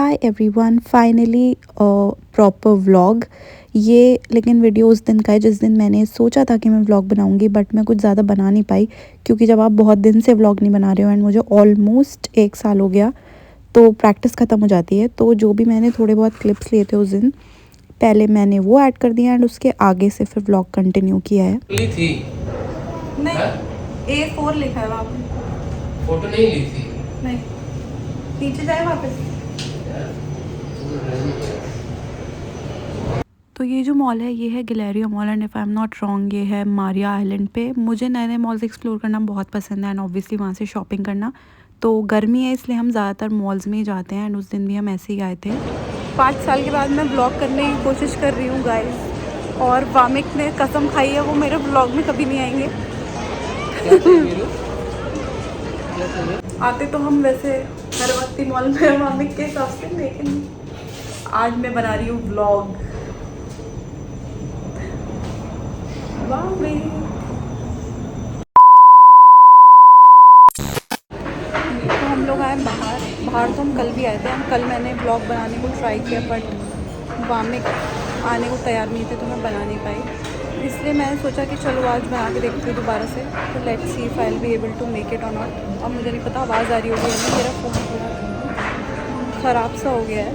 Hi everyone, finally proper vlog. ये लेकिन video उस दिन का है जिस दिन मैंने सोचा था कि मैं व्लॉग बनाऊंगी, बट मैं कुछ ज़्यादा बना नहीं पाई क्योंकि जब आप बहुत दिन से व्लॉग नहीं बना रहे हो एंड मुझे ऑलमोस्ट 1 साल हो गया तो प्रैक्टिस ख़त्म हो जाती है। तो जो भी मैंने थोड़े बहुत क्लिप्स लिए थे उस दिन, पहले मैंने वो ऐड कर दिया एंड उसके आगे से फिर व्लॉग कंटिन्यू किया है। थी नहीं, A4 लिखा है वहाँ पे। फोटो नहीं ली थी। नहीं, नीचे जाए वापस। तो ये जो मॉल है ये है Galleria mall and if I am not wrong ये है मारिया आइलैंड पे। मुझे नए नए मॉल्स एक्सप्लोर करना बहुत पसंद है एंड ऑब्वियसली वहाँ से शॉपिंग करना। तो गर्मी है इसलिए हम ज़्यादातर मॉल्स में ही जाते हैं एंड उस दिन भी हम ऐसे ही आए थे। 5 साल के बाद मैं ब्लॉग करने की कोशिश कर रही हूँ गाइस, और वामिक ने कसम खाई है वो मेरे ब्लॉग में कभी नहीं आएंगे। आते तो हम वैसे हर वक्त ही मॉल में वामिक के हिसाब से, लेकिन आज मैं बना रही हूँ ब्लॉग। तो हम लोग आए बाहर तो हम कल भी आए थे। कल मैंने ब्लॉग बनाने को ट्राई किया बट वामिक आने को तैयार नहीं थे तो मैं बना नहीं पाई। इसलिए मैंने सोचा कि चलो आज बना के देखती हूँ दोबारा से। तो let's see if I will be able to make it or not. अब मुझे नहीं पता आवाज़ आ रही होगी नहीं, मेरा फ़ोन थोड़ा ख़राब सा हो गया है,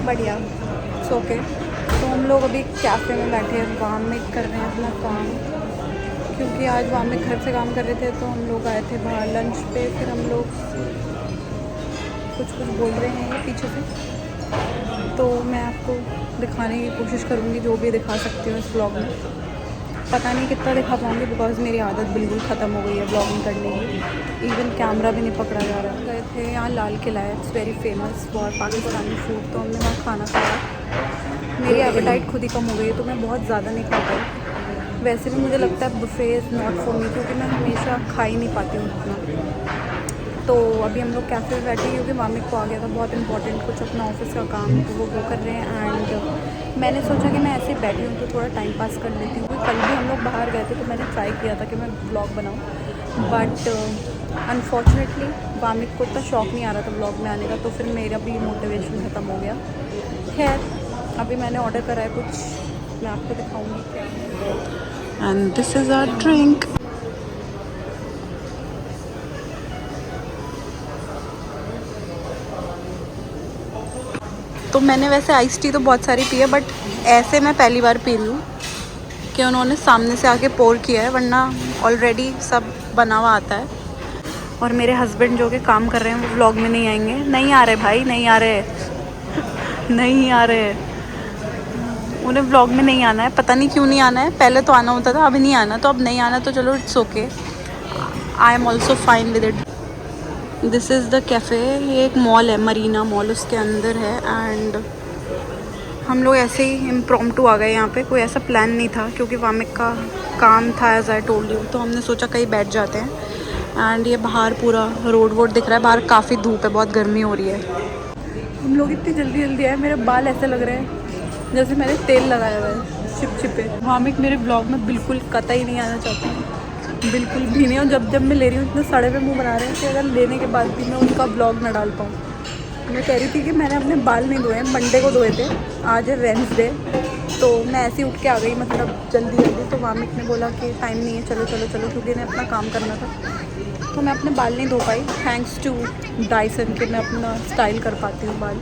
बढ़िया इट्स ओके। तो हम लोग अभी कैफ़े में बैठे हैं, वामिक कर रहे हैं अपना काम क्योंकि आज वामिक घर से काम कर रहे थे। तो हम लोग आए थे बाहर लंच पे। फिर हम लोग कुछ बोल रहे हैं ये पीछे से, तो मैं आपको दिखाने की कोशिश करूँगी जो भी दिखा सकती हूँ इस ब्लॉग में। पता नहीं कितना दिखा पाऊँगी बिकॉज मेरी आदत बिल्कुल ख़त्म हो गई है ब्लॉगिंग करने की। इवन कैमरा भी नहीं पकड़ा जा रहा। गए थे यहाँ लाल किला है, it's very famous for Pakistani food. तो हमने वहाँ खाना खाया। मेरी एपेटाइट खुद ही कम हो गई है तो मैं बहुत ज़्यादा नहीं खा पाई। वैसे भी मुझे लगता है buffet is not for me क्योंकि मैं हमेशा खा ही नहीं पाती हूँ उतना। तो अभी हम लोग कैफ़े में बैठे क्योंकि वामिक को आ गया था बहुत इंपॉर्टेंट कुछ अपना ऑफिस का काम, तो वो कर रहे हैं। एंड मैंने सोचा कि मैं ऐसे ही बैठी हूँ तो थोड़ा टाइम पास कर लेती हूँ। कल भी हम लोग बाहर गए थे तो मैंने ट्राई किया था कि मैं ब्लॉग बनाऊँ, बट अनफॉर्चुनेटली वामिक को इतना शौक नहीं आ रहा था ब्लॉग में आने का, तो फिर मेरा भी मोटिवेशन ख़त्म हो गया। खैर अभी मैंने ऑर्डर करा है कुछ, मैं आपको दिखाऊँगी क्या। And this is our drink. तो मैंने वैसे आइस टी तो बहुत सारी पी है बट ऐसे मैं पहली बार पी रही हूँ कि उन्होंने सामने से आके पोर किया है, वरना ऑलरेडी सब बना हुआ आता है। और मेरे हस्बैंड जो कि काम कर रहे हैं वो व्लॉग में नहीं आएंगे। नहीं आ रहे भाई, नहीं आ रहे नहीं आ रहे, उन्हें व्लॉग में नहीं आना है। पता नहीं क्यों नहीं आना है, पहले तो आना होता था, अभी नहीं आना। तो अब नहीं आना तो चलो it's okay, I am also fine with it. This is the cafe. ये एक मॉल है, मरीना मॉल, उसके अंदर है। एंड हम लोग ऐसे ही इम्प्रॉम्प्टू आ गए यहाँ पे, कोई ऐसा प्लान नहीं था क्योंकि वामिक का काम था एज आई टोल्ड यू। तो हमने सोचा कहीं बैठ जाते हैं। एंड ये बाहर पूरा रोड वोड दिख रहा है, बाहर काफ़ी धूप है, बहुत गर्मी हो रही है। हम लोग इतनी जल्दी जल्दी आए, मेरे बाल ऐसे लग रहे हैं जैसे मैंने तेल लगाया हुआ है चिपचिपे। वामिक मेरे ब्लॉग में बिल्कुल कतई नहीं आना चाहती, बिल्कुल भी नहीं। और जब मैं ले रही हूँ इतने सड़े पे मुंह बना रहे हैं कि अगर लेने के बाद भी मैं उनका ब्लॉग ना डाल पाऊँ। मैं कह रही थी कि मैंने अपने बाल नहीं धोए हैं, मंडे को धोए थे, आज है वेडनेसडे। तो मैं ऐसे ही उठ के आ गई, मतलब जल्दी जल्दी। तो वामिक ने बोला कि टाइम नहीं है, चलो चलो चलो, क्योंकि इन्हें अपना काम करना था। तो मैं अपने बाल नहीं धो पाई, थैंक्स टू डाइसन के मैं अपना स्टाइल कर पाती हूँ बाल,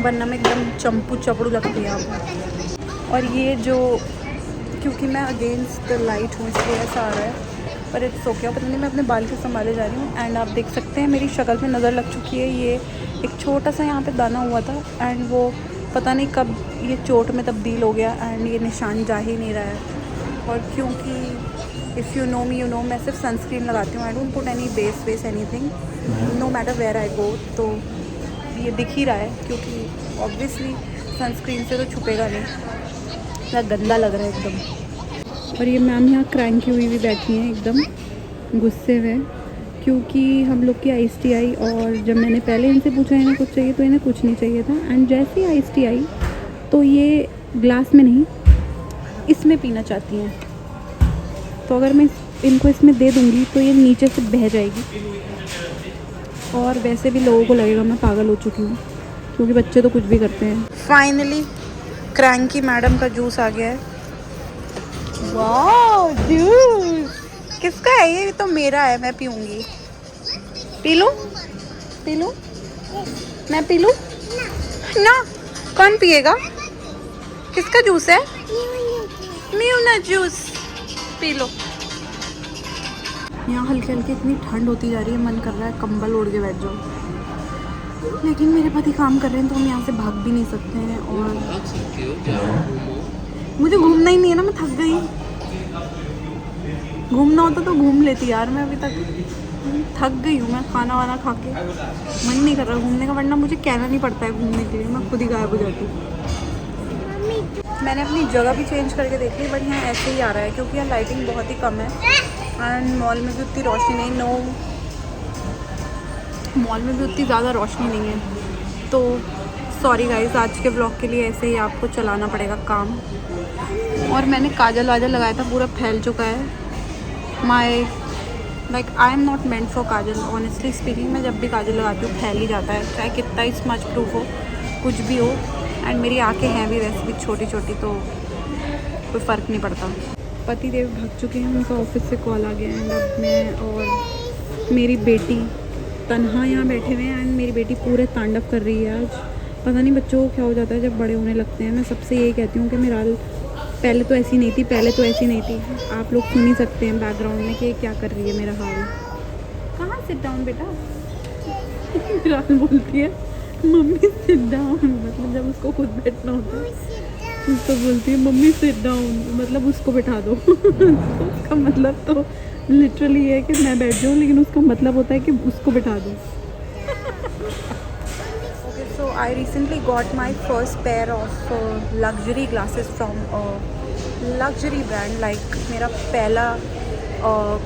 वरना में एकदम चंपू चपड़ू लगती है यहाँ पर। और ये जो, क्योंकि मैं अगेंस्ट द लाइट हूँ इसलिए ऐसा आ रहा है, पर इट्स ओके। पता नहीं, मैं अपने बाल के संभाले जा रही हूँ। एंड आप देख सकते हैं मेरी शक्ल पे नज़र लग चुकी है। ये एक छोटा सा यहाँ पे दाना हुआ था एंड वो पता नहीं कब ये चोट में तब्दील हो गया एंड ये निशान जा ही नहीं रहा है। और क्योंकि if you know me you know, मैं सिर्फ सनस्क्रीन लगाती हूँ, I don't put any base वेस anything, no matter where I go. तो ये दिख ही रहा है क्योंकि ऑब्वियसली सनस्क्रीन से तो छुपेगा नहीं, इतना गंदा लग रहा है एकदम। और ये मैम यहाँ क्रैंकी हुई बैठी हैं, एकदम गुस्से में, क्योंकि हम लोग की आइस टी आई। और जब मैंने पहले इनसे पूछा इन्हें कुछ चाहिए तो इन्हें कुछ नहीं चाहिए था। एंड जैसे ही आइस टी आई तो ये ग्लास में नहीं इसमें पीना चाहती हैं। तो अगर मैं इनको इसमें दे दूँगी तो ये नीचे से बह जाएगी। और वैसे भी लोगों को लगेगा मैं पागल हो चुकी हूँ, क्योंकि बच्चे तो कुछ भी करते हैं। फाइनली क्रैंकी मैडम का जूस आ गया है। वाह जूस किसका है ये तो मेरा है, मैं पीऊँगी। पी लूँ पी लूँ मैं पी लूँ ना? कौन पिएगा? किसका जूस है? म्यूना जूस पी लो। यहाँ हल्की हल्की इतनी ठंड होती जा रही है, मन कर रहा है कंबल ओढ़ के बैठ जाओ, लेकिन मेरे पति काम कर रहे हैं तो हम यहाँ से भाग भी नहीं सकते हैं। और मुझे घूमना ही नहीं है ना, मैं थक गई। घूमना होता तो घूम लेती यार, मैं अभी तक थक गई हूँ। मैं खाना वाना खा के मन नहीं कर रहा घूमने का, वरना मुझे कहना नहीं पड़ता है घूमने के लिए, मैं खुद ही गायब हो जाती हूँ। मैंने अपनी जगह भी चेंज करके देखी, बट यहाँ ऐसे ही आ रहा है क्योंकि यहाँ लाइटिंग बहुत ही कम है एंड मॉल में भी उतनी रोशनी नहीं, मॉल में भी उतनी ज़्यादा रोशनी नहीं है। तो सॉरी गाइस, आज के व्लॉग के लिए ऐसे ही आपको चलाना पड़ेगा काम। और मैंने काजल वाजल लगाया था, पूरा फैल चुका है। आई am not meant for Kajal, honestly speaking. मैं जब भी काजल लगाती हूँ फैल ही जाता है, चाहे कितना ही स्मच प्रूफ हो, कुछ भी हो। एंड मेरी आंखें हैं भी वैसे भी छोटी छोटी, तो कोई फ़र्क नहीं पड़ता। पति देव भाग चुके हैं, उनका ऑफिस से कॉल आ गया है एंड अब मैं और मेरी बेटी तन्हा यहाँ बैठे हुए हैं एंड मेरी बेटी पूरे तांडव कर रही है आज। पता नहीं बच्चों को क्या हो जाता है जब बड़े होने लगते हैं। मैं सबसे यही कहती हूँ कि मेरा पहले तो ऐसी नहीं थी, पहले तो ऐसी नहीं थी। आप लोग सुन ही सकते हैं बैकग्राउंड में कि क्या कर रही है मेरा हाल। कहाँ सिट डाउन बेटा? राल बोलती है मम्मी सिट डाउन, मतलब जब उसको खुद बैठना होता है तो बोलती है मम्मी सिट डाउन, मतलब उसको बैठा दो। तो उसका मतलब तो लिटरली है कि मैं बैठ जाऊँ, लेकिन उसका मतलब होता है कि उसको बैठा दो। Okay, so I recently got my first pair of luxury glasses from a luxury brand. Like मेरा पहला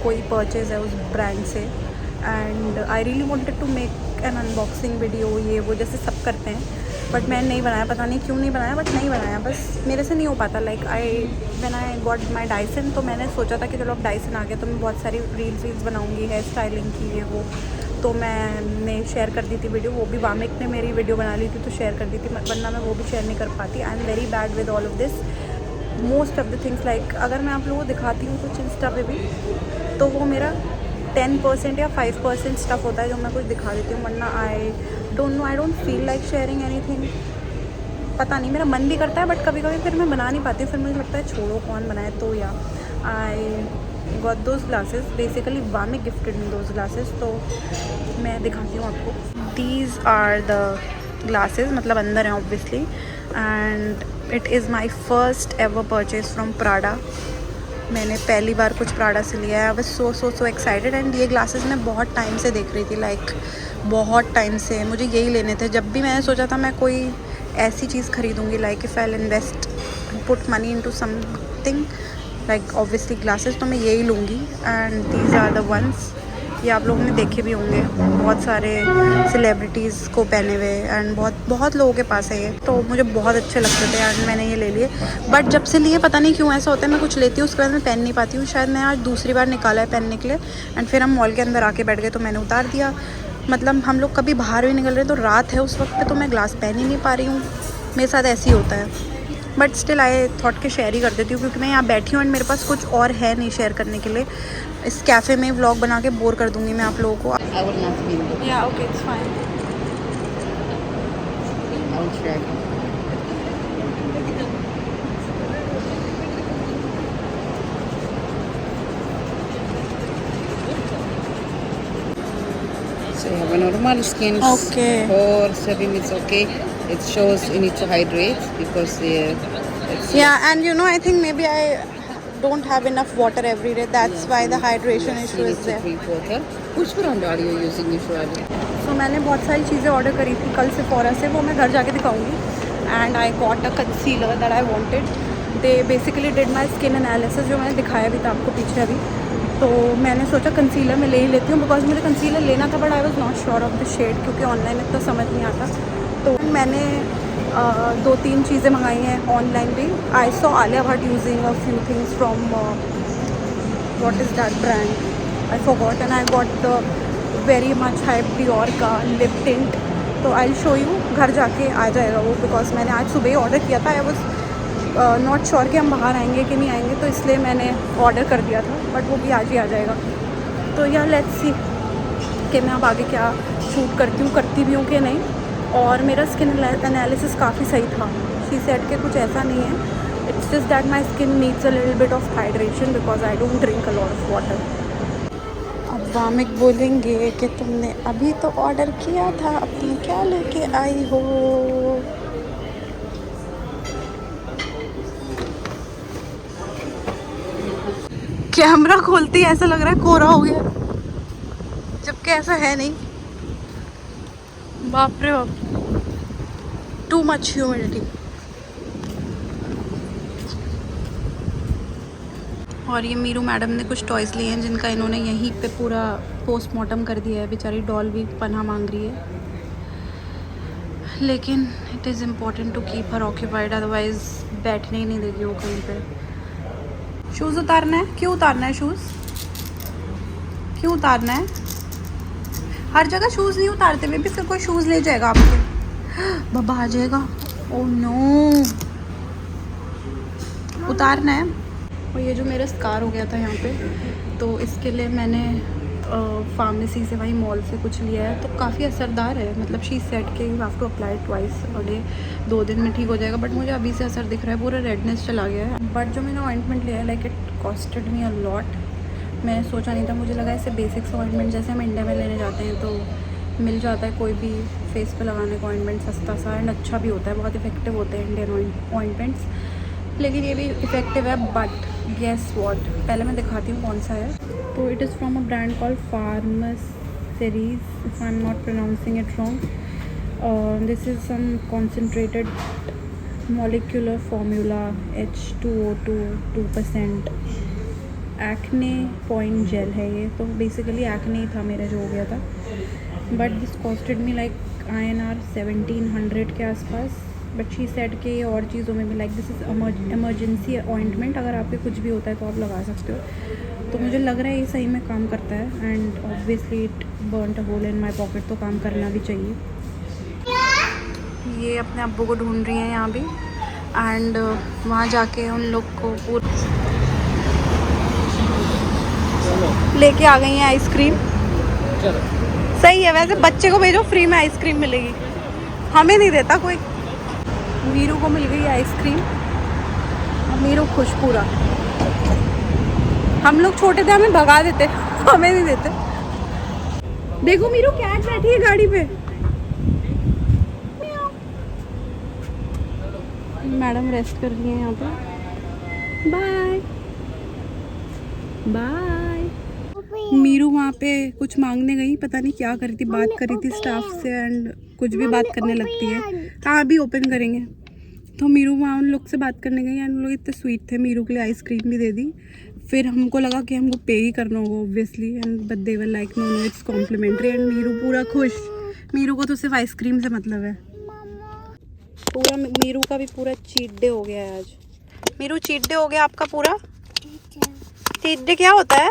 कोई परचेज है उस ब्रांड से and I really wanted to make an unboxing video, ये वो जैसे सब करते हैं, बट मैंने नहीं बनाया। पता नहीं क्यों नहीं बनाया, बट नहीं बनाया, बस मेरे से नहीं हो पाता। Like when I got my Dyson, तो मैंने सोचा था कि चलो अब डाइसन आ गया तो मैं बहुत सारी रील्स बनाऊँगी हेयर स्टाइलिंग की, ये वो। तो मैंने शेयर कर दी थी वीडियो, वो भी वामिक ने मेरी वीडियो बना ली थी तो शेयर कर दी थी, वरना मैं वो भी शेयर नहीं कर पाती। I am very bad with all of this, most of the things. Like अगर मैं आप लोगों को दिखाती हूँ कुछ इंस्टा पे भी, तो वो मेरा 10% या 5% स्टफ होता है जो मैं कुछ दिखा देती हूँ, वरना I don't feel like sharing anything. पता नहीं, मेरा मन भी करता है बट कभी कभी फिर मैं बना नहीं पाती हूँ, फिर मुझे लगता है छोड़ो कौन बनाए। तो yeah I got those glasses, basically Wamiq gifted me those glasses, तो मैं दिखाती हूँ आपको। दीज आर द ग्लासेस, मतलब अंदर हैं obviously, and it is my first ever purchase from Prada. मैंने पहली बार कुछ प्राडा से लिया है। I was so excited and ये ग्लासेस मैं बहुत टाइम से देख रही थी, लाइक बहुत टाइम से मुझे यही लेने थे। जब भी मैंने सोचा था मैं कोई ऐसी चीज़ खरीदूँगी, like if I will invest put money into something like obviously glasses, तो मैं यही लूँगी। And these are the ones, ये आप लोगों ने देखे भी होंगे, बहुत सारे सेलिब्रिटीज़ को पहने हुए एंड बहुत लोगों के पास है ये, तो मुझे बहुत अच्छे लगते थे एंड मैंने ये ले लिए। बट जब से लिए पता नहीं क्यों ऐसा होता है, मैं कुछ लेती हूँ उसके बाद मैं पहन नहीं पाती हूँ। शायद मैं आज दूसरी बार निकाला है पहनने के लिए एंड फिर हम मॉल के अंदर आके बैठ गए तो मैंने उतार दिया। मतलब हम लोग कभी बाहर भी निकल रहे हैं तो रात है उस वक्त पे, तो मैं ग्लास पहन ही नहीं पा रही हूँ। मेरे साथ ऐसे ही होता है, बट स्टिल आई थॉट के शेयर ही कर देती हूँ क्योंकि मैं यहाँ बैठी हूँ एंड मेरे पास कुछ और है नहीं शेयर करने के लिए। इस कैफ़े में व्लॉग बना के बोर कर दूँगी मैं आप लोगों को। या okay, it's fine. So you have a normal skin. Okay. For serum it's okay. It shows you need to hydrate because it's Yeah, and you know, I think maybe I don't have enough water every day. That's why the hydration issue you is need to there. drink water. Which brand are you using usually? तो मैंने बहुत सारी चीज़ें order करी थी कल Sephora से, वो मैं घर जाके दिखाऊंगी। And I got a concealer that I wanted. They basically did my skin analysis, जो मैंने दिखाया भी था आपको पीछे अभी। तो मैंने सोचा कंसीलर मैं ले ही लेती हूँ, बिकॉज मुझे कंसीलर लेना था but I was not sure of the shade, क्योंकि ऑनलाइन इतना समझ नहीं आता। तो मैंने 2-3 चीज़ें मंगाई हैं ऑनलाइन भी। I saw Alia Bhatt using a few things from what is that brand, I forgot, and I got the very much hype Dior का लिप टिंट, तो आई विल शो यू, घर जाके आ जाएगा वो, बिकॉज मैंने आज सुबह ही ऑर्डर किया था। आई वॉज नॉट श्योर कि हम बाहर आएंगे कि नहीं आएंगे, तो इसलिए मैंने ऑर्डर कर दिया था, बट वो भी आज ही आ जाएगा। तो या लेट्स सी कि मैं अब आगे क्या शूट करती भी हूँ कि नहीं। और मेरा स्किन एनालिसिस काफ़ी सही था, शी सेड के कुछ ऐसा नहीं है, it's just that my skin needs a little bit of hydration because I don't drink a lot of water. अब वामिक बोलेंगे कि तुमने अभी तो ऑर्डर किया था, अब तुम क्या लेके आई हो। कैमरा खोलती ऐसा लग रहा है कोरा हो गया, जबकि ऐसा है नहीं। बाप रे बाप, टू मच ह्यूमिडिटी। और ये मीरू मैडम ने कुछ टॉयज़ लिए हैं जिनका इन्होंने यहीं पे पूरा पोस्टमार्टम कर दिया है। बेचारी डॉल भी पनाह मांग रही है, लेकिन it is important to keep her occupied, otherwise बैठने ही नहीं देगी वो कहीं पे। शूज़ उतारना है? क्यों उतारना है शूज़? क्यों उतारना है? हर जगह शूज़ नहीं उतारते, मे भी फिर कोई शूज़ ले जाएगा आपके, बाबा आ जाएगा। ओह नो, उतारना है। और ये जो मेरा स्कार हो गया था यहाँ पे, तो इसके लिए मैंने फार्मेसी से, वहीं मॉल से कुछ लिया है, तो काफ़ी असरदार है। मतलब शी सेड के you have to apply twice a day, 2 दिन में ठीक हो जाएगा, बट मुझे अभी से असर दिख रहा है, पूरा रेडनेस चला गया है। बट जो मैंने ऑइंटमेंट लिया है, like it costed me a lot. मैं सोचा नहीं था, मुझे लगा इससे बेसिक्स ऑइंटमेंट जैसे हम इंडिया में लेने जाते हैं तो मिल जाता है कोई भी फेस पे लगाने का ऑइंटमेंट सस्ता सा, एंड अच्छा भी होता है, बहुत इफेक्टिव होते हैं इंडियन ऑइंटमेंट्स। लेकिन ये भी इफेक्टिव है, बट गेस व्हाट, पहले मैं दिखाती हूँ कौन सा है। तो it is from a brand called Pharmaceris, if I am not pronouncing it wrong. This is some concentrated molecular formula H2O2 2% acne point gel है ये। तो बेसिकली एक्ने ही था मेरा जो हो गया था, but this costed me like INR 1700 के आसपास। बट शी सेड के और चीज़ों में भी like this is emergency ointment, अगर आपके कुछ भी होता है तो आप लगा सकते हो। तो मुझे लग रहा है ये सही में काम करता है, and obviously it burnt a hole in my pocket, तो काम करना भी चाहिए। ये अपने अब्बू को ढूंढ रही हैं यहाँ भी, एंड वहाँ जाके उन लोग को पूरा लेके आ गई हैं आइसक्रीम। सही है, वैसे बच्चे को भेजो फ्री में आइसक्रीम मिलेगी, हमें नहीं देता कोई। मीरू को मिल गई आइसक्रीम, मीरू खुश पूरा। हम लोग छोटे थे हमें भगा देते, हमें नहीं देते। देखो मीरू कैट बैठी है गाड़ी पे। मैडम रेस्ट कर रही है यहाँ पे। Bye bye. मीरू वहाँ पे कुछ मांगने गई, पता नहीं क्या कर रही थी, बात कर रही थी स्टाफ से, एंड कुछ भी बात करने लगती है। हाँ अभी ओपन करेंगे। तो मीरू वहाँ उन लोग से बात करने गई, एंड उन लोग इतने स्वीट थे, मीरू के लिए आइसक्रीम भी दे दी। फिर हमको लगा कि हमको पे ही करना होगा obviously, and but they were like no no it's complimentary, and मीरू पूरा खुश। मीरू को तो सिर्फ आइसक्रीम से मतलब है। पूरा मीरू का भी पूरा चीट डे हो गया है आज। मीरू चीट डे हो गया आपका पूरा? चीट डे क्या होता है?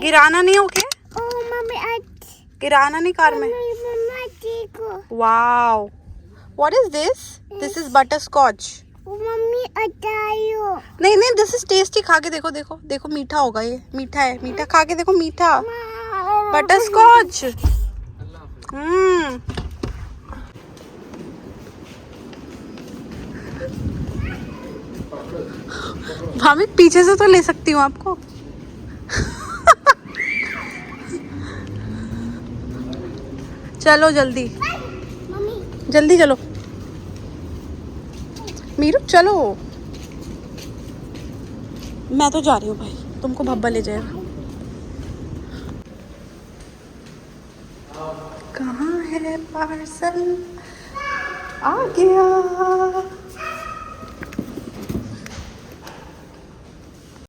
गिराना नहीं हो के? गिराना नहीं कार में? Wow, what is this? This is butterscotch. नहीं नहीं, दिस इज टेस्टी, खा के देखो, देखो देखो मीठा होगा, ये मीठा है, मीठा खा के देखो, मीठा बटर स्कॉच। भाभी पीछे से तो ले सकती हूँ आपको। चलो जल्दी जल्दी चलो मीरू, चलो। मैं तो जा रही हूँ भाई, तुमको भब्बा ले जाएगा। कहाँ है पार्सल? आ गया।